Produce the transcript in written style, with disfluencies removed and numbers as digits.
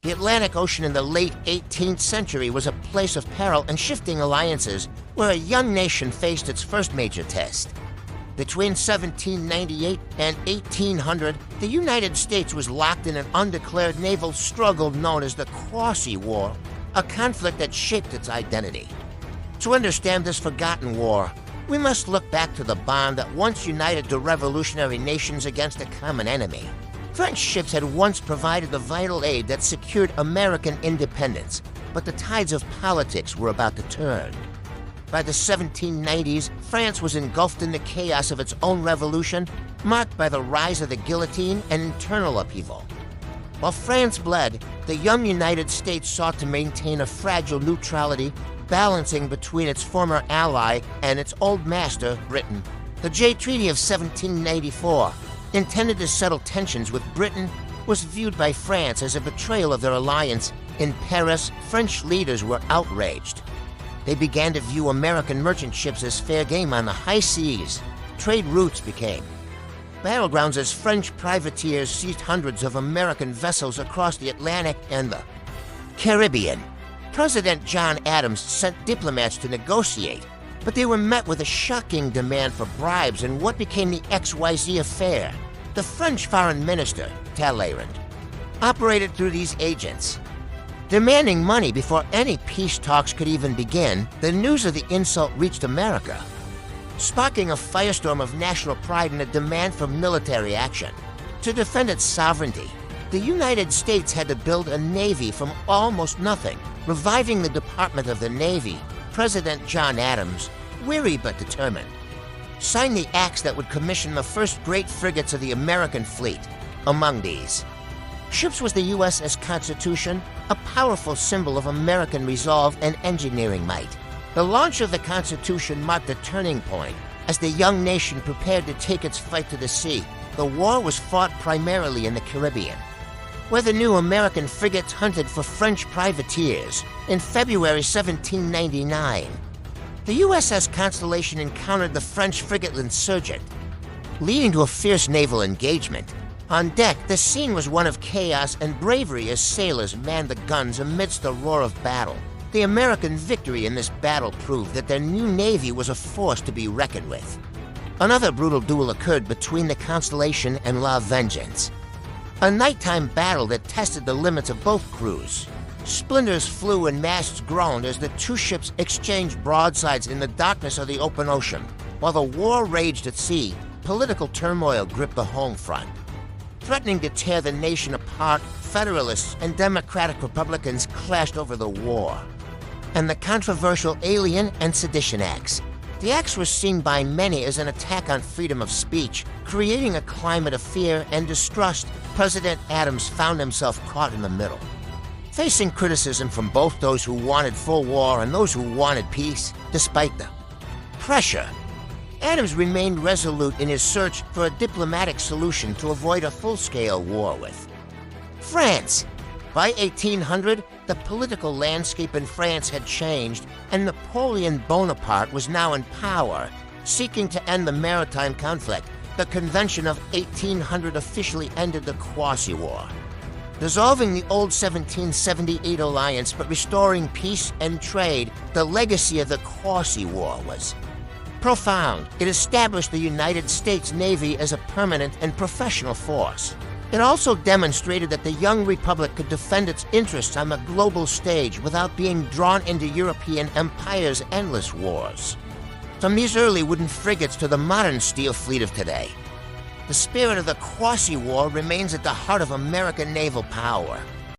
The Atlantic Ocean in the late 18th century was a place of peril and shifting alliances, where a young nation faced its first major test. Between 1798 and 1800, the United States was locked in an undeclared naval struggle known as the Quasi War, a conflict that shaped its identity. To understand this forgotten war, we must look back to the bond that once united the revolutionary nations against a common enemy. French ships had once provided the vital aid that secured American independence, but the tides of politics were about to turn. By the 1790s, France was engulfed in the chaos of its own revolution, marked by the rise of the guillotine and internal upheaval. While France bled, the young United States sought to maintain a fragile neutrality, balancing between its former ally and its old master, Britain. The Jay Treaty of 1794, intended to settle tensions with Britain, was viewed by France as a betrayal of their alliance. In Paris, French leaders were outraged. They began to view American merchant ships as fair game on the high seas. Trade routes became battlegrounds as French privateers seized hundreds of American vessels across the Atlantic and the Caribbean. President John Adams sent diplomats to negotiate, but they were met with a shocking demand for bribes in what became the XYZ Affair. The French foreign minister, Talleyrand, operated through these agents. Demanding money before any peace talks could even begin, the news of the insult reached America, sparking a firestorm of national pride and a demand for military action. To defend its sovereignty, the United States had to build a navy from almost nothing. Reviving the Department of the Navy, President John Adams, weary but determined, signed the acts that would commission the first great frigates of the American fleet. Among these ships was the USS Constitution, a powerful symbol of American resolve and engineering might. The launch of the Constitution marked a turning point as the young nation prepared to take its fight to the sea. The war was fought primarily in the Caribbean, where the new American frigates hunted for French privateers. In February 1799, the USS Constellation encountered the French frigate L'Insurgent, leading to a fierce naval engagement. On deck, the scene was one of chaos and bravery as sailors manned the guns amidst the roar of battle. The American victory in this battle proved that their new navy was a force to be reckoned with. Another brutal duel occurred between the Constellation and La Vengeance, a nighttime battle that tested the limits of both crews. Splinters flew and masts groaned as the two ships exchanged broadsides in the darkness of the open ocean. While the war raged at sea, political turmoil gripped the home front. Threatening to tear the nation apart, Federalists and Democratic Republicans clashed over the war and the controversial Alien and Sedition Acts. The acts were seen by many as an attack on freedom of speech, creating a climate of fear and distrust. President Adams found himself caught in the middle, facing criticism from both those who wanted full war and those who wanted peace. Despite the pressure, Adams remained resolute in his search for a diplomatic solution to avoid a full-scale war with France. By 1800, the political landscape in France had changed, and Napoleon Bonaparte was now in power, seeking to end the maritime conflict. The Convention of 1800 officially ended the Quasi War, dissolving the old 1778 alliance but restoring peace and trade. The legacy of the Quasi War was profound. It established the United States Navy as a permanent and professional force. It also demonstrated that the young republic could defend its interests on the global stage without being drawn into European empires' endless wars. From these early wooden frigates to the modern steel fleet of today, the spirit of the Quasi War remains at the heart of American naval power.